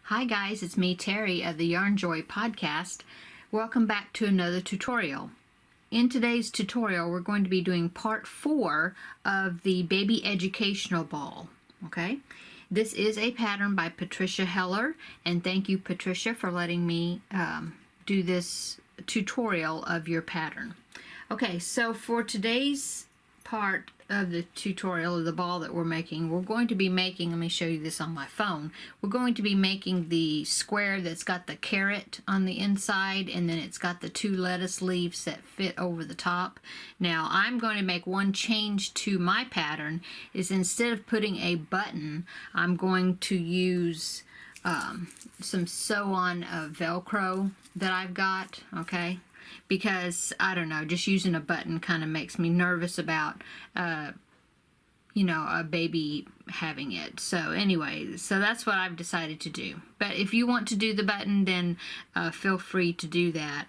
Hi guys, it's me Terry of the Yarnjoy podcast. Welcome back to another tutorial. In today's tutorial we're going to be doing part 4 of the baby educational ball. Okay, this is a pattern by Patricia Heller, and thank you Patricia for letting me do this tutorial of your pattern. Okay, so for today's part of the tutorial of the ball that we're making, we're going to be making, let me show you this on my phone, we're going to be making the square that's got the carrot on the inside, and then it's got the 2 lettuce leaves that fit over the top. Now I'm going to make one change to my pattern, is instead of putting a button, I'm going to use some sew-on Velcro that I've got, okay? Because, I don't know, just using a button kind of makes me nervous about, you know, a baby having it. So anyway, so that's what I've decided to do. But if you want to do the button, then feel free to do that.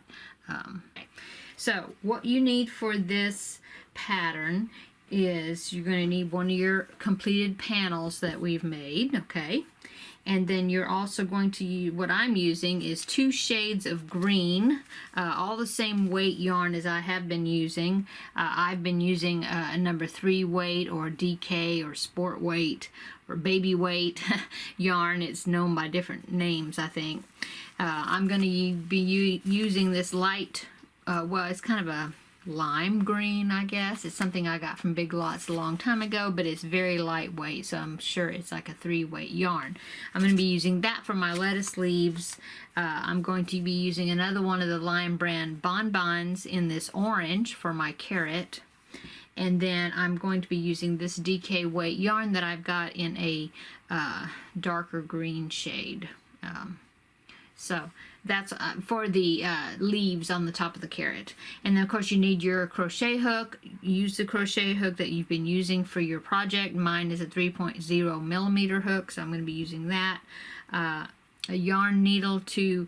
So what you need for this pattern is you're going to need one of your completed panels that we've made, okay? And then you're also going to use, what I'm using is 2 shades of green, all the same weight yarn as I have been using. I've been using a number 3 weight or DK or sport weight or baby weight yarn. It's known by different names, I think. I'm going to be using this light, well, it's kind of a lime green, I guess. It's something I got from Big Lots a long time ago, but it's very lightweight, so I'm sure it's like a 3 weight yarn. I'm going to be using that for my lettuce leaves. I'm going to be using another one of the Lime brand bonbons in this orange for my carrot. And then I'm going to be using this DK weight yarn that I've got in a darker green shade. So that's for the leaves on the top of the carrot. And then of course you need your crochet hook. Use the crochet hook that you've been using for your project. Mine is a 3.0 millimeter hook, so I'm going to be using that. A yarn needle to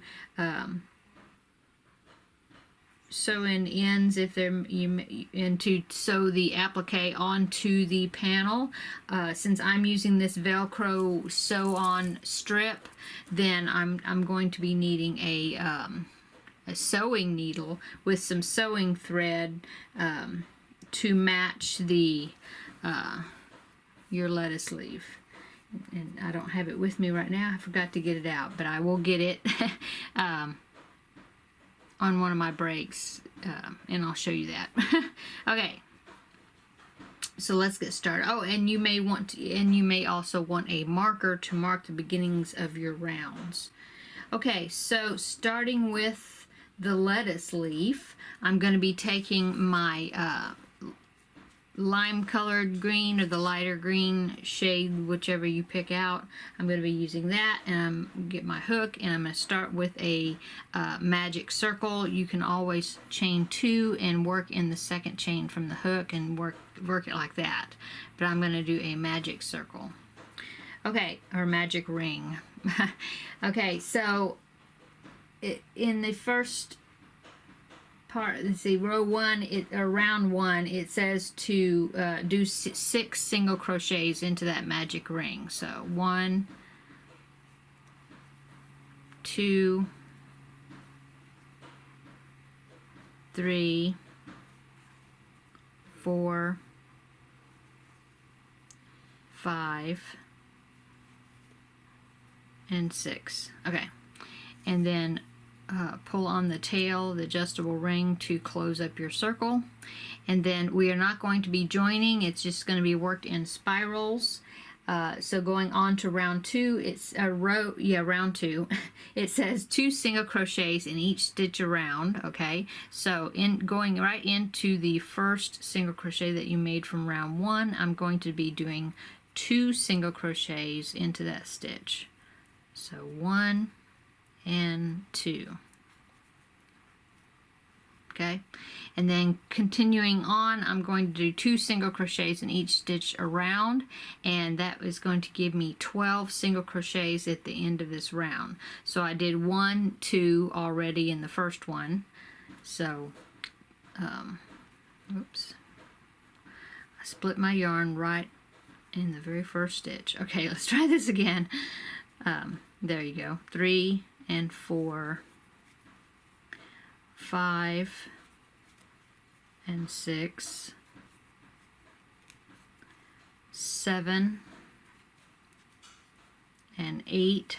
sew in ends if they're and to sew the applique onto the panel. Since I'm using this Velcro sew-on strip, then I'm going to be needing a sewing needle with some sewing thread to match the your lettuce leaf. And I don't have it with me right now. I forgot to get it out, but I will get it on one of my breaks, and I'll show you that. Okay, so let's get started. Oh, and you may want to, and you may also want a marker to mark the beginnings of your rounds. Okay, so starting with the lettuce leaf, I'm going to be taking my lime colored green or the lighter green shade, whichever you pick out. I'm going to be using that, and I'm get my hook, and I'm going to start with a magic circle. You can always chain 2 and work in the second chain from the hook and work it like that, but I'm going to do a magic circle, okay, or magic ring. Okay, so in the first part, let's see, row 1, round 1, it says to do 6 single crochets into that magic ring. So 1, 2, 3, 4, 5, and 6. Okay, and then pull on the tail, the adjustable ring, to close up your circle. And then we are not going to be joining, it's just going to be worked in spirals. So going on to round 2, it's a round 2. It says 2 single crochets in each stitch around, okay? So in going right into the first single crochet that you made from round 1, I'm going to be doing 2 single crochets into that stitch. So 1 and 2. Okay, and then continuing on, I'm going to do 2 single crochets in each stitch around, and that is going to give me 12 single crochets at the end of this round. So I did 1, 2 already in the first one. So oops, I split my yarn right in the very first stitch. Okay, let's try this again. There you go. 3 and 4, 5 and 6, 7 and 8,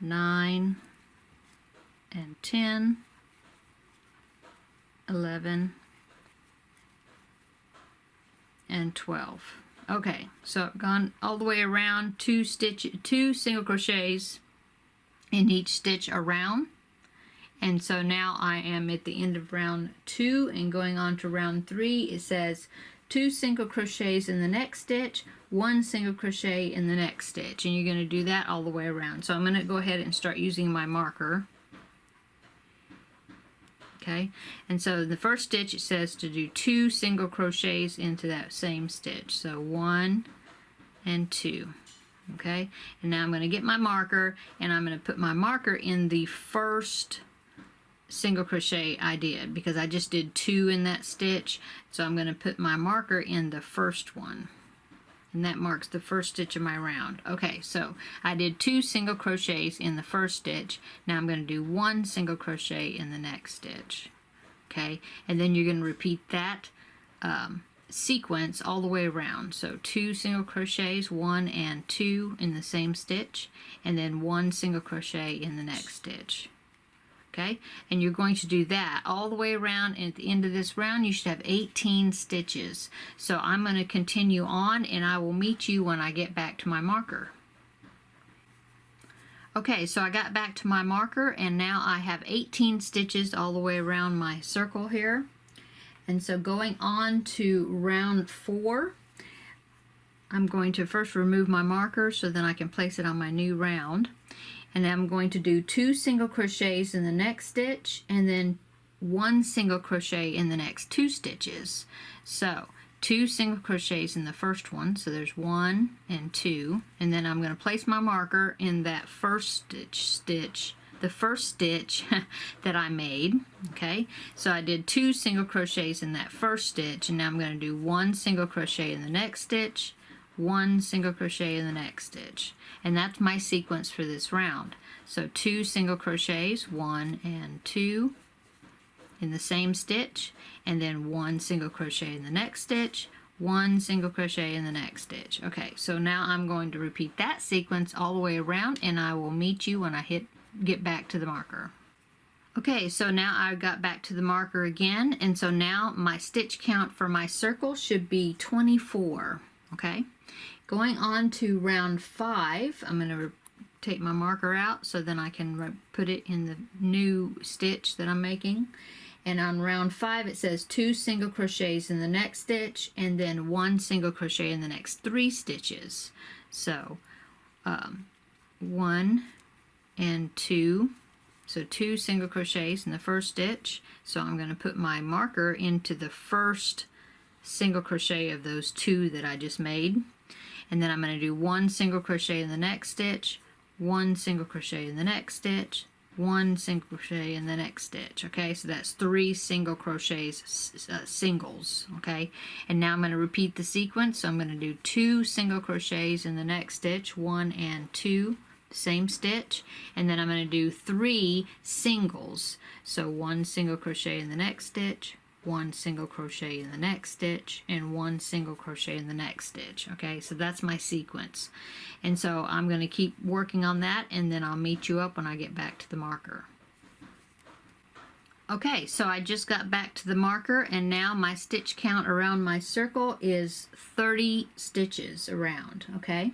9 and 10, 11 and 12. Okay, so I've gone all the way around, two single crochets in each stitch around. And so now I am at the end of round 2 and going on to round 3. It says 2 single crochets in the next stitch, 1 single crochet in the next stitch, and you're going to do that all the way around. So I'm going to go ahead and start using my marker. Okay, and so the first stitch it says to do 2 single crochets into that same stitch. So 1 and 2. Okay, and now I'm going to get my marker and I'm going to put my marker in the first single crochet I did, because I just did 2 in that stitch. So I'm going to put my marker in the first one, and that marks the first stitch of my round. Okay, so I did 2 single crochets in the first stitch. Now I'm going to do 1 single crochet in the next stitch. Okay, and then you're going to repeat that sequence all the way around. So 2 single crochets, 1 and 2 in the same stitch, and then 1 single crochet in the next stitch. Okay, and you're going to do that all the way around, and at the end of this round you should have 18 stitches. So I'm going to continue on and I will meet you when I get back to my marker. Okay, so I got back to my marker and now I have 18 stitches all the way around my circle here. And so going on to round 4, I'm going to first remove my marker so then I can place it on my new round. And I'm going to do 2 single crochets in the next stitch and then 1 single crochet in the next 2 stitches. So 2 single crochets in the first one, so there's 1 and 2, and then I'm going to place my marker in that first stitch, the first stitch that I made. Okay, so I did 2 single crochets in that first stitch, and now I'm going to do 1 single crochet in the next stitch, 1 single crochet in the next stitch, and that's my sequence for this round. So 2 single crochets, 1 and 2 in the same stitch, and then 1 single crochet in the next stitch, 1 single crochet in the next stitch. Okay, so now I'm going to repeat that sequence all the way around, and I will meet you when I get back to the marker. Okay, so now I got back to the marker again, and so now my stitch count for my circle should be 24. Okay, going on to round 5, I'm going to take my marker out so then I can put it in the new stitch that I'm making. And on round 5 it says 2 single crochets in the next stitch and then 1 single crochet in the next 3 stitches. So 1 and 2, so 2 single crochets in the first stitch. So I'm going to put my marker into the first single crochet of those 2 that I just made, and then I'm going to do 1 single crochet in the next stitch, 1 single crochet in the next stitch, 1 single crochet in the next stitch. Okay, so that's 3 single crochets, singles. Okay, and now I'm going to repeat the sequence. So I'm going to do 2 single crochets in the next stitch, 1 and 2, same stitch, and then I'm going to do 3 singles. So 1 single crochet in the next stitch, 1 single crochet in the next stitch, and 1 single crochet in the next stitch. Okay, so that's my sequence, and so I'm going to keep working on that, and then I'll meet you up when I get back to the marker. Okay, so I just got back to the marker, and now my stitch count around my circle is 30 stitches around. Okay,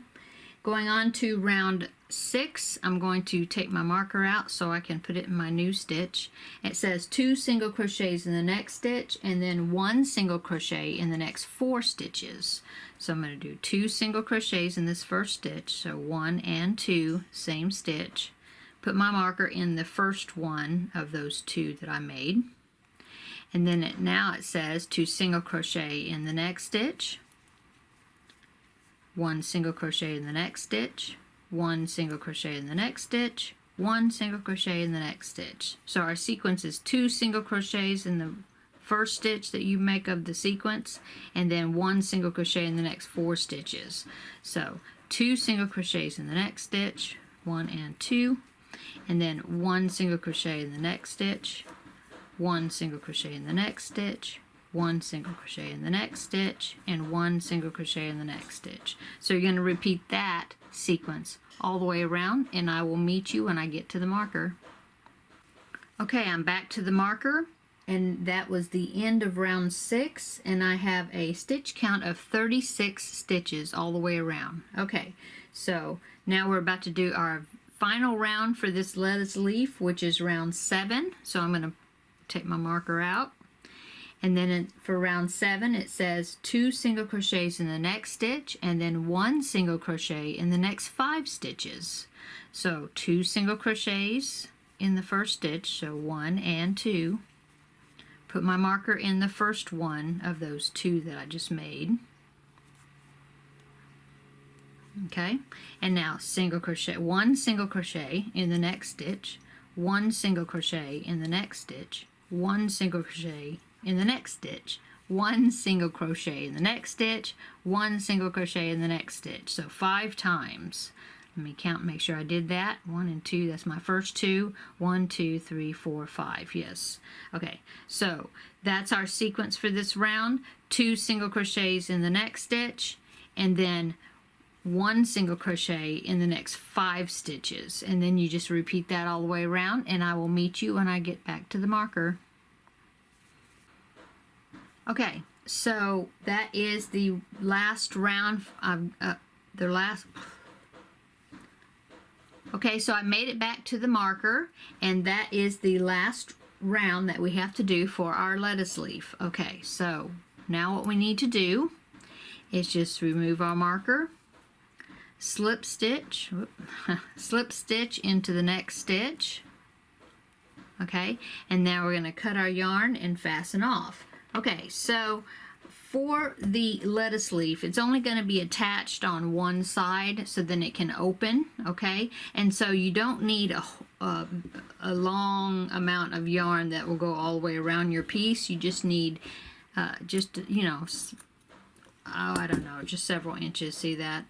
going on to round 6, I'm going to take my marker out so I can put it in my new stitch. It says 2 single crochets in the next stitch and then 1 single crochet in the next 4 stitches. So I'm going to do 2 single crochets in this first stitch, so 1 and 2, same stitch. Put my marker in the first one of those 2 that I made, and then now it says 2 single crochet in the next stitch, 1 single crochet in the next stitch, 1 single crochet in the next stitch, 1 single crochet in the next stitch. So our sequence is 2 single crochets in the first stitch that you make of the sequence, and then 1 single crochet in the next 4 stitches. So 2 single crochets in the next stitch, 1 and 2, and then 1 single crochet in the next stitch, 1 single crochet in the next stitch, 1 single crochet in the next stitch, and 1 single crochet in the next stitch. So you're going to repeat that sequence all the way around, and I will meet you when I get to the marker. Okay, I'm back to the marker, and that was the end of round 6, and I have a stitch count of 36 stitches all the way around. Okay, so now we're about to do our final round for this lettuce leaf, which is round 7. So I'm going to take my marker out, and then for round 7 it says 2 single crochets in the next stitch and then 1 single crochet in the next 5 stitches. So 2 single crochets in the first stitch, so 1 and 2. Put my marker in the first one of those 2 that I just made. Okay, and now single crochet, 1 single crochet in the next stitch, 1 single crochet in the next stitch, 1 single crochet in the next stitch, 1 single crochet in the next stitch, 1 single crochet in the next stitch. So 5 times. Let me count, make sure I did that. 1 and 2, that's my first 2. 1, 2, 3, 4, 5. Yes. Okay, so that's our sequence for this round. 2 single crochets in the next stitch, and then 1 single crochet in the next 5 stitches. And then you just repeat that all the way around, and I will meet you when I get back to the marker. Okay, so that is the last round. Okay, so I made it back to the marker, and that is the last round that we have to do for our lettuce leaf. Okay, so now what we need to do is just remove our marker, slip stitch, slip stitch into the next stitch. Okay, and now we're going to cut our yarn and fasten off. Okay, so for the lettuce leaf, it's only going to be attached on one side, so then it can open. Okay, and so you don't need a long amount of yarn that will go all the way around your piece. You just need you know, I don't know, just several inches, see that,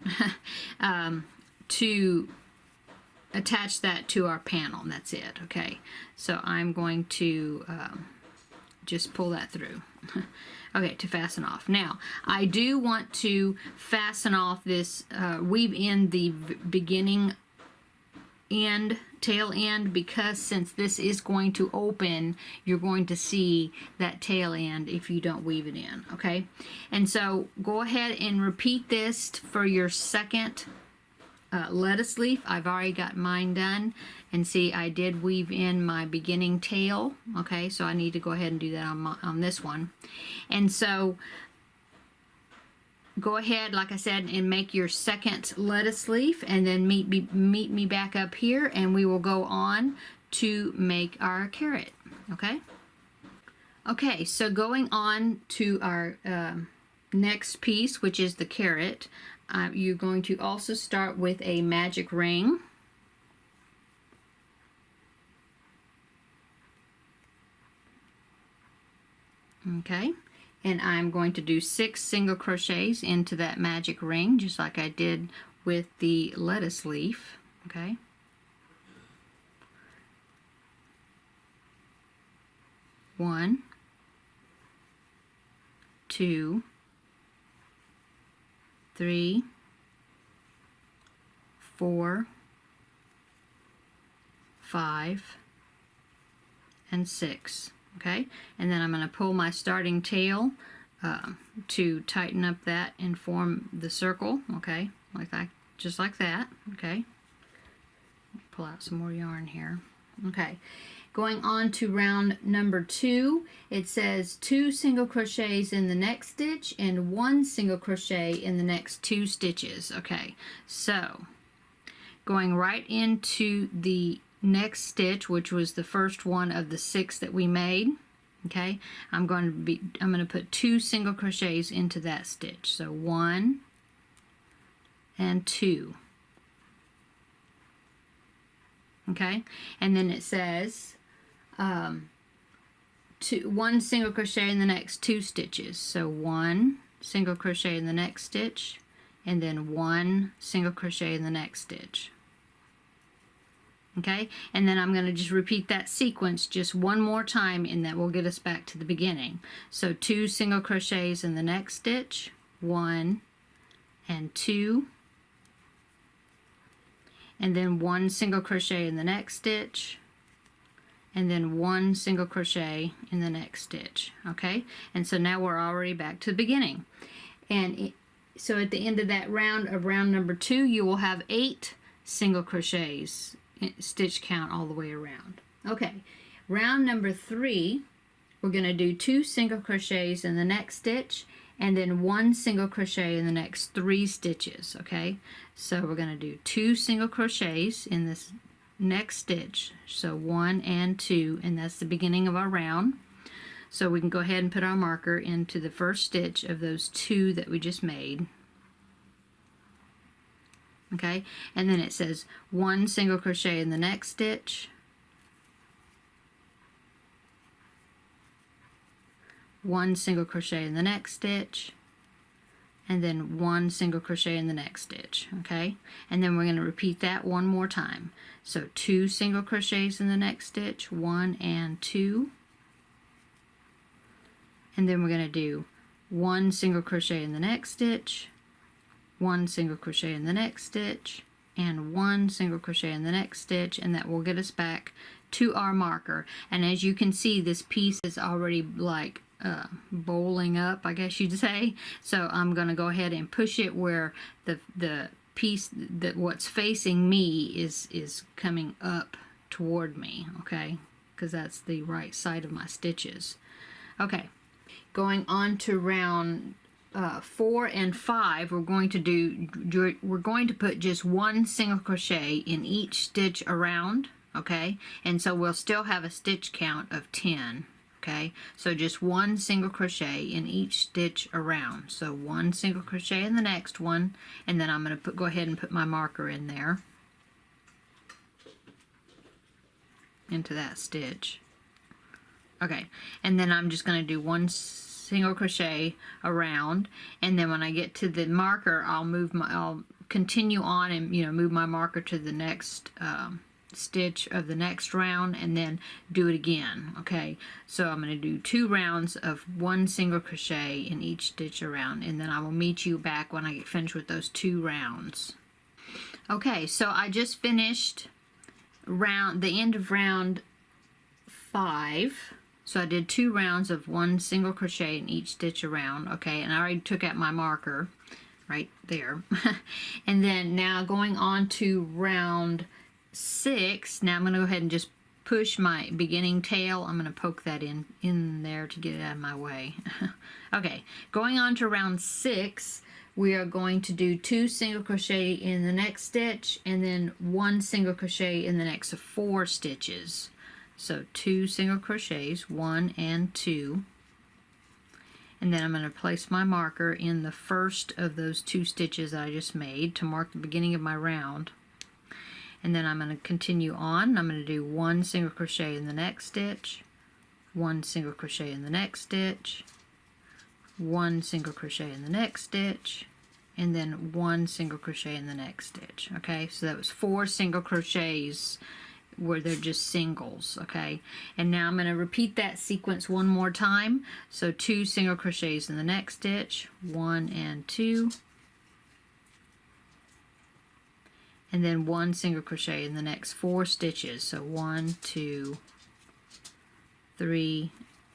to attach that to our panel, and that's it. Okay, so I'm going to just pull that through. Okay, to fasten off. Now, I do want to fasten off this, weave in the beginning end, tail end, because since this is going to open, you're going to see that tail end if you don't weave it in. Okay, and so go ahead and repeat this for your second lettuce leaf. I've already got mine done, and see, I did weave in my beginning tail. Okay, so I need to go ahead and do that on this one. And so go ahead, like I said, and make your second lettuce leaf, and then meet me back up here, and we will go on to make our carrot. Okay, okay, so going on to our next piece, which is the carrot. You're going to also start with a magic ring. Okay, and I'm going to do 6 single crochets into that magic ring, just like I did with the lettuce leaf. Okay, one, 2, 3, 4, 5, and 6. Okay, and then I'm going to pull my starting tail to tighten up that and form the circle. Okay, like that, just like that. Okay, pull out some more yarn here. Okay, going on to round number 2, it says 2 single crochets in the next stitch and 1 single crochet in the next 2 stitches. Okay, so going right into the next stitch, which was the first one of the 6 that we made. Okay, I'm going to put 2 single crochets into that stitch. So 1 and 2. Okay, and then it says 1 single crochet in the next 2 stitches. So 1 single crochet in the next stitch and then 1 single crochet in the next stitch. Okay, and then I'm going to just repeat that sequence just one more time, and that will get us back to the beginning. So 2 single crochets in the next stitch, 1 and 2, and then 1 single crochet in the next stitch, and then 1 single crochet in the next stitch. Okay, and so now we're already back to the beginning. And so at the end of that round, of round number 2, you will have 8 single crochets, stitch count all the way around. Okay, round number 3, we're going to do 2 single crochets in the next stitch, and then 1 single crochet in the next 3 stitches. Okay, so we're going to do 2 single crochets in this next stitch, so 1 and 2, and that's the beginning of our round. So we can go ahead and put our marker into the first stitch of those 2 that we just made. Okay, and then it says 1 single crochet in the next stitch, 1 single crochet in the next stitch, and then 1 single crochet in the next stitch. Okay, and then we're going to repeat that one more time. So 2 single crochets in the next stitch, 1 and 2, and then we're going to do 1 single crochet in the next stitch, 1 single crochet in the next stitch, and 1 single crochet in the next stitch, and that will get us back to our marker. And as you can see, this piece is already like bowling up, I guess you'd say. So I'm going to go ahead and push it where the piece that what's facing me is coming up toward me. Okay, because that's the right side of my stitches. Okay, going on to round 4 and 5, we're going to put just 1 single crochet in each stitch around. Okay, and so we'll still have a stitch count of 10. Okay, so just 1 single crochet in each stitch around. So 1 single crochet in the next one, and then I'm going to go ahead and put my marker in there into that stitch. Okay, and then I'm just going to do 1 single crochet around, and then when I get to the marker, I'll continue on and move my marker to the next stitch of the next round, and then do it again. Okay, so I'm going to do 2 rounds of 1 single crochet in each stitch around, and then I will meet you back when I get finished with those 2 rounds. Okay, so I just finished the end of round 5. So I did 2 rounds of 1 single crochet in each stitch around. Okay, and I already took out my marker right there. And then now going on to round 6, now I'm going to go ahead and just push my beginning tail. I'm going to poke that in there to get it out of my way. Okay, going on to round 6, we are going to do 2 single crochet in the next stitch, and then 1 single crochet in the next 4 stitches. So 2 single crochets, 1 and 2, and then I'm going to place my marker in the first of those 2 stitches I just made to mark the beginning of my round. And then I'm going to continue on. I'm going to do 1 single crochet in the next stitch, 1 single crochet in the next stitch, 1 single crochet in the next stitch, and then 1 single crochet in the next stitch. Okay, so that was 4 single crochets where they're just singles. Okay, and now I'm going to repeat that sequence one more time. So 2 single crochets in the next stitch, 1 and 2, and then 1 single crochet in the next 4 stitches. So 1, 2, 3,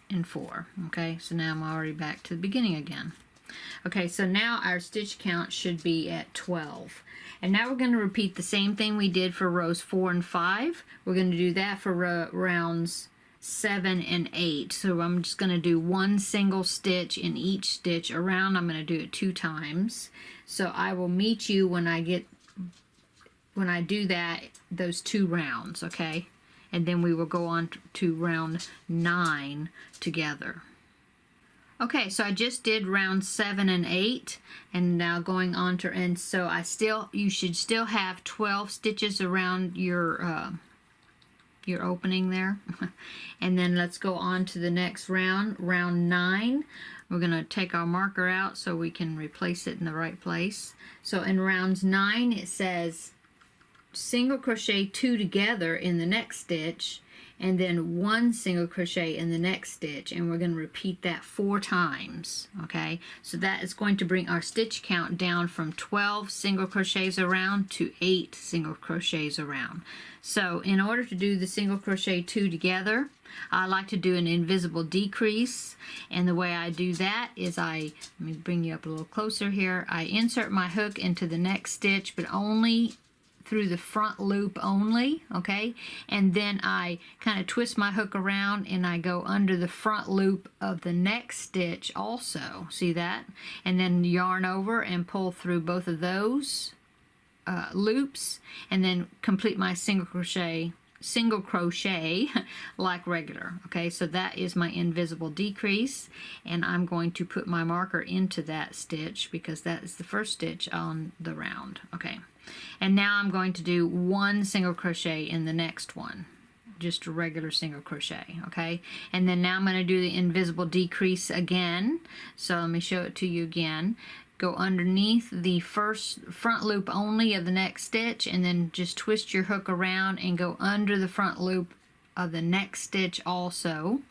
and 4. Okay, so now I'm already back to the beginning again. Okay, so now our stitch count should be at 12. And now we're going to repeat the same thing we did for rows 4 and 5. We're going to do that for rounds 7 and 8. So I'm just going to do 1 single stitch in each stitch around. I'm going to do it 2 times. So I will meet you when I do that, those 2 rounds, okay? And then we will go on to round 9 together. Okay, so I just did round 7 and 8, and now going on to, and so you should still have 12 stitches around your opening there. And then let's go on to the next round, round 9. We're going to take our marker out so we can replace it in the right place. So in rounds 9 it says single crochet 2 together in the next stitch, and then 1 single crochet in the next stitch, and we're going to repeat that 4 times. Okay, so that is going to bring our stitch count down from 12 single crochets around to 8 single crochets around. So in order to do the single crochet 2 together, I like to do an invisible decrease, and the way I do that is let me bring you up a little closer here. I insert my hook into the next stitch, but only through the front loop only, okay? And then I kind of twist my hook around and I go under the front loop of the next stitch also. See that? And then yarn over and pull through both of those loops, and then complete my single crochet like regular. Okay, so that is my invisible decrease, and I'm going to put my marker into that stitch because that is the first stitch on the round. Okay, and now I'm going to do 1 single crochet in the next one, just a regular single crochet. Okay, and then now I'm going to do the invisible decrease again. So let me show it to you again. Go underneath the first front loop only of the next stitch, and then just twist your hook around and go under the front loop of the next stitch also,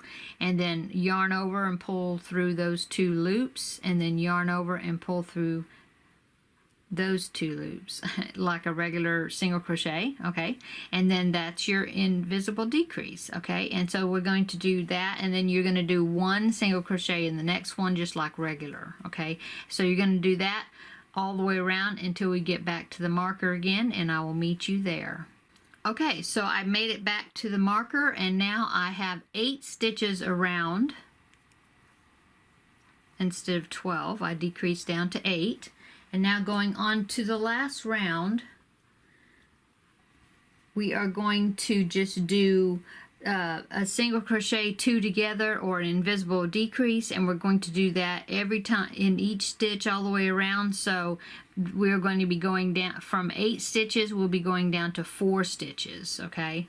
and then yarn over and pull through those 2 loops, and then yarn over and pull through those 2 loops like a regular single crochet. Okay, and then that's your invisible decrease. Okay, and so we're going to do that, and then you're going to do 1 single crochet in the next one just like regular. Okay, so you're going to do that all the way around until we get back to the marker again, and I will meet you there. Okay, so I made it back to the marker, and now I have 8 stitches around instead of 12. I decreased down to 8. And now going on to the last round, we are going to just do a single crochet 2 together or an invisible decrease, and we're going to do that every time in each stitch all the way around. So we're going to be going down from 8 stitches, we'll be going down to 4 stitches. Okay,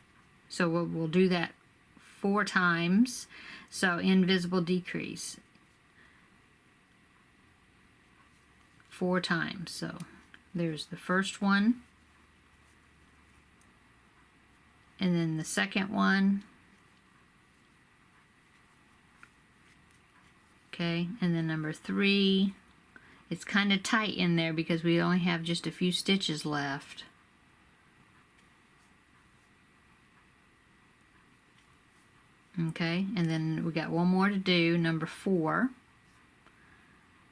so we'll do that 4 times. So invisible decrease 4 times. So there's the first one, and then the second one, okay, and then number 3. It's kind of tight in there because we only have just a few stitches left. Okay, and then we got one more to do, number 4.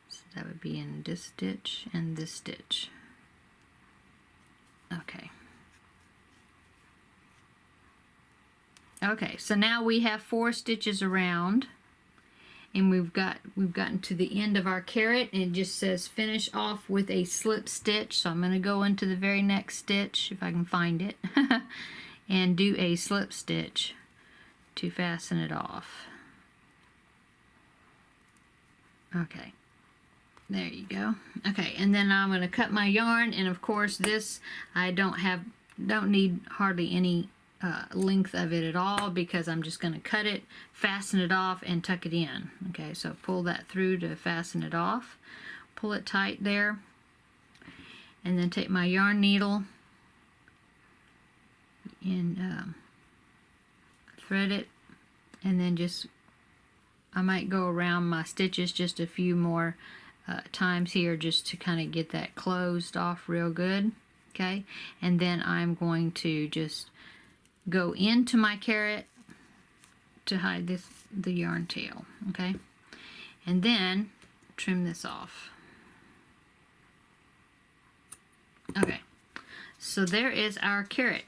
So that would be in this stitch and this stitch. Okay. Okay, so now we have 4 stitches around, and we've gotten to the end of our carrot, and it just says finish off with a slip stitch. So I'm going to go into the very next stitch if I can find it and do a slip stitch to fasten it off. Okay. There you go. Okay, and then I'm going to cut my yarn, and of course this I don't need hardly any length of it at all, because I'm just going to cut it, fasten it off, and tuck it in. Okay, so pull that through to fasten it off. Pull it tight there, and then take my yarn needle and thread it, and then just I might go around my stitches just a few more times here just to kind of get that closed off real good. Okay, and then I'm going to just go into my carrot to hide the yarn tail. Okay, and then trim this off. Okay, so there is our carrot.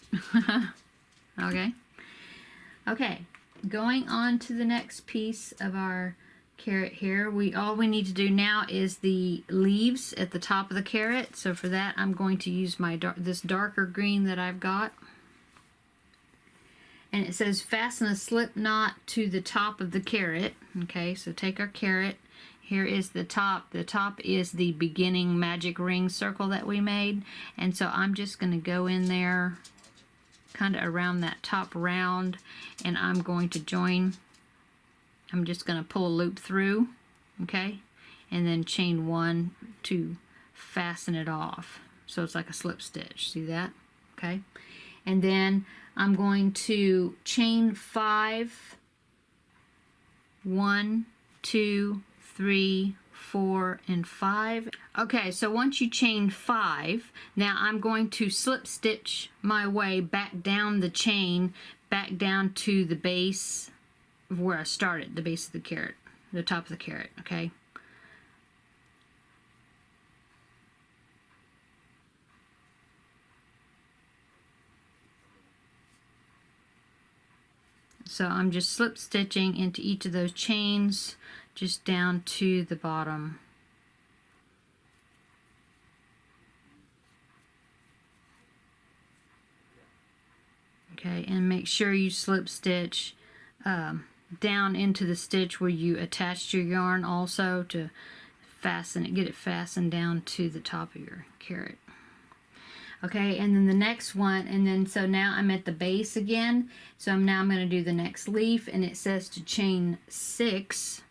Okay, going on to the next piece of our carrot here. All we need to do now is the leaves at the top of the carrot. So for that I'm going to use my this darker green that I've got. And it says fasten a slip knot to the top of the carrot. Okay, so take our carrot. Here is the top. The top is the beginning magic ring circle that we made. And so I'm just going to go in there kind of around that top round, and I'm going to join. I'm just going to pull a loop through. okay? And then chain 1 to fasten it off. So it's like a slip stitch, see that? Okay? And then I'm going to chain 5, 1, 2, 3, 4, and 5. Okay, so once you chain 5, now I'm going to slip stitch my way back down the chain, back down to the base of where I started, the base of the carrot, the top of the carrot, okay? So I'm just slip stitching into each of those chains, just down to the bottom. Okay, and make sure you slip stitch down into the stitch where you attached your yarn also, to fasten it, get it fastened down to the top of your carrot. Okay, and then the next one, and then so now I'm at the base again, so I'm going to do the next leaf, and it says to chain 6,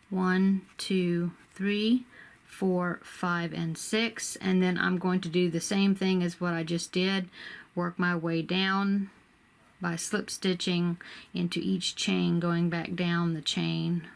1, 2, 3, 4, 5, and 6, and then I'm going to do the same thing as what I just did, work my way down by slip stitching into each chain, going back down the chain.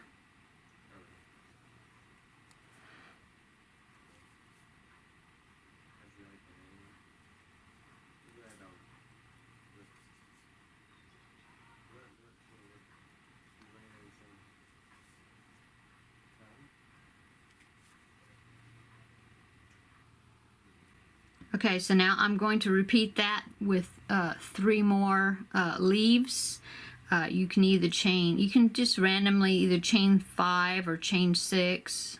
Okay, so now I'm going to repeat that with 3 more leaves. You can either chain, you can just randomly either chain 5 or chain 6,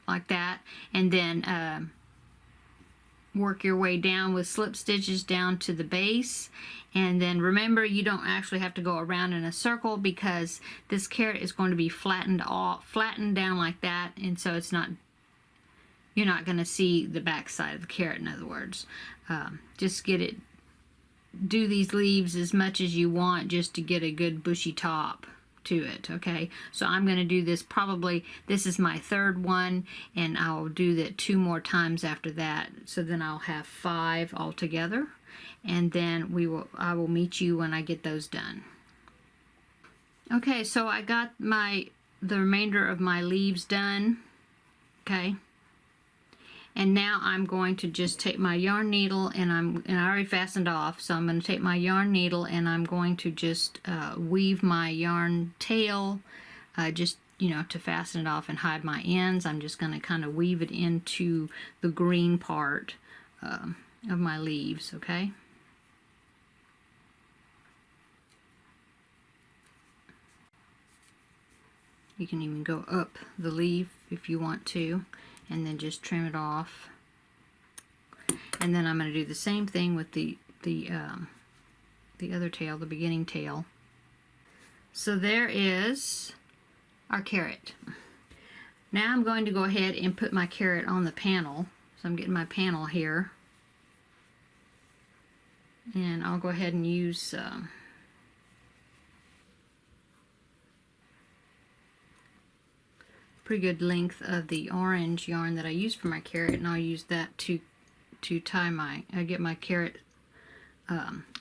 like that, and then work your way down with slip stitches down to the base. And then remember, you don't actually have to go around in a circle, because this carrot is going to be flattened down like that, and so it's not, you're not going to see the back side of the carrot, in other words. Just get it, do these leaves as much as you want, just to get a good bushy top to it, okay? So I'm going to do this, probably, this is my 3rd one, and I'll do that 2 more times after that, so then I'll have 5 altogether, and then I will meet you when I get those done. Okay, so I got the remainder of my leaves done, okay? And now I'm going to just take my yarn needle, and I already fastened off, so I'm going to take my yarn needle and I'm going to just weave my yarn tail, just, you know, to fasten it off and hide my ends. I'm just going to kind of weave it into the green part of my leaves, okay? You can even go up the leaf if you want to, and then just trim it off. And then I'm going to do the same thing with the other tail, the beginning tail. So there is our carrot. Now I'm going to go ahead and put my carrot on the panel. So I'm getting my panel here, and I'll go ahead and use pretty good length of the orange yarn that I used for my carrot, and I'll use that to tie get my carrot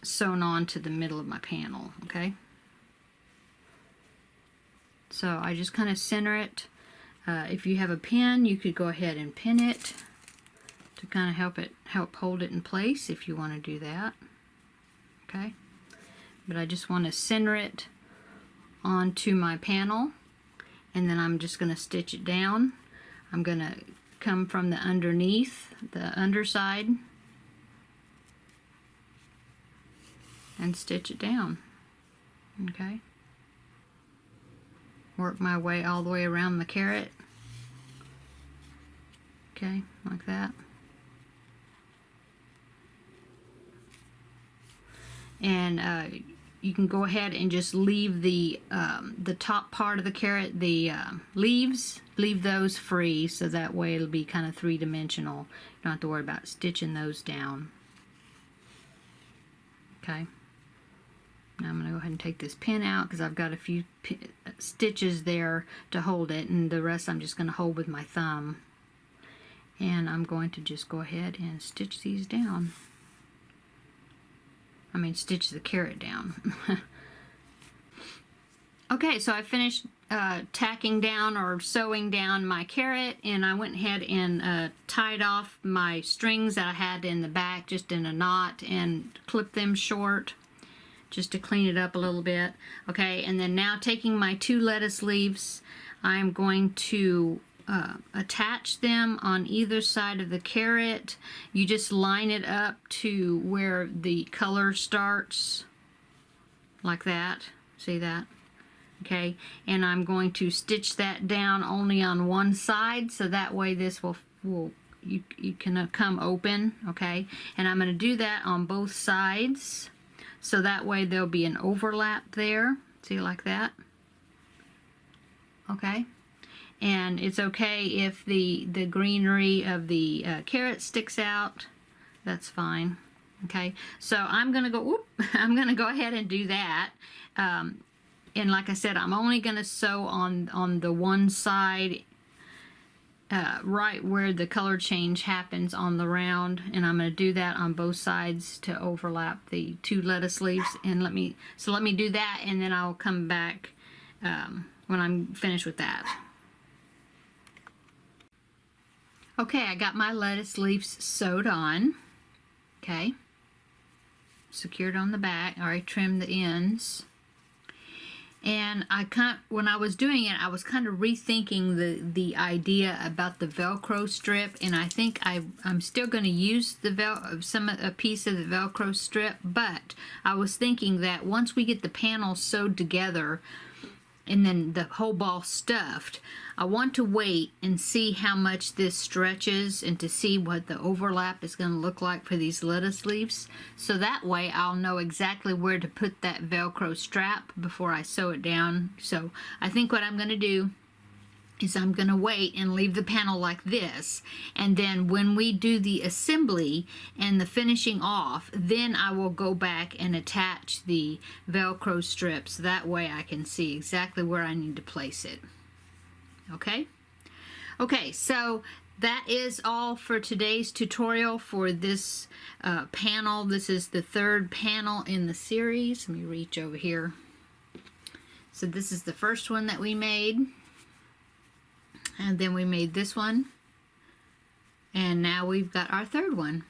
sewn on to the middle of my panel, okay? So I just kind of center it. If you have a pin, you could go ahead and pin it to kind of help hold it in place if you want to do that, okay? But I just want to center it onto my panel, and then I'm just going to stitch it down. I'm going to come from the underneath, the underside, and stitch it down, okay? Work my way all the way around the carrot, okay, like that. And you can go ahead and just leave the top part of the carrot, the leaves, leave those free, so that way it'll be kind of three-dimensional. You don't have to worry about stitching those down. Okay. Now I'm going to go ahead and take this pin out because I've got a few stitches there to hold it, and the rest I'm just going to hold with my thumb. And I'm going to just go ahead and stitch these down. I mean, stitch the carrot down. Okay, so I finished tacking down or sewing down my carrot, and I went ahead and tied off my strings that I had in the back just in a knot and clipped them short just to clean it up a little bit. Okay, and then now taking my 2 lettuce leaves, I'm going to attach them on either side of the carrot. You just line it up to where the color starts, like that. See that? Okay, and I'm going to stitch that down only on one side, so that way this will you can come open. Okay, and I'm going to do that on both sides, so that way there'll be an overlap there. See, like that. Okay, and it's okay if the greenery of the carrot sticks out. That's fine. Okay, so I'm gonna go. I'm gonna go ahead and do that. And like I said, I'm only going to sew on the one side, right where the color change happens on the round, and I'm going to do that on both sides to overlap the 2 lettuce leaves. And let me do that, and then I'll come back when I'm finished with that. Okay, I got my lettuce leaves sewed on. Okay, secured on the back. I already trimmed the ends. And when I was doing it, I was kind of rethinking the idea about the Velcro strip, and I think I'm still going to use a piece of the Velcro strip, but I was thinking that once we get the panels sewed together and then the whole ball stuffed, I want to wait and see how much this stretches and to see what the overlap is going to look like for these lettuce leaves. So that way I'll know exactly where to put that Velcro strap before I sew it down. So I think what I'm going to do is I'm going to wait and leave the panel like this, and then when we do the assembly and the finishing off, then I will go back and attach the Velcro strips. That way I can see exactly where I need to place it. Okay? Okay, so that is all for today's tutorial for this panel. This is the 3rd panel in the series. Let me reach over here. So this is the first one that we made. And then we made this one, and now we've got our 3rd one.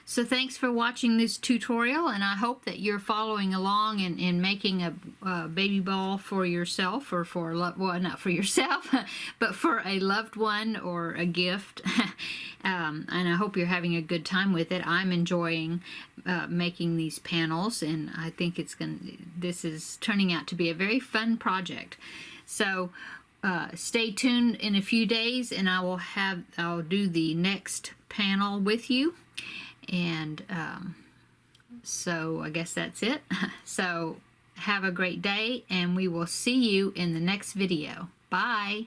So thanks for watching this tutorial, and I hope that you're following along in making a baby ball for yourself, or for well, not for yourself, but for a loved one or a gift. And I hope you're having a good time with it. I'm enjoying making these panels, and I think this is turning out to be a very fun project. So stay tuned in a few days, and I'll do the next panel with you. And so I guess that's it. So have a great day, and we will see you in the next video. Bye.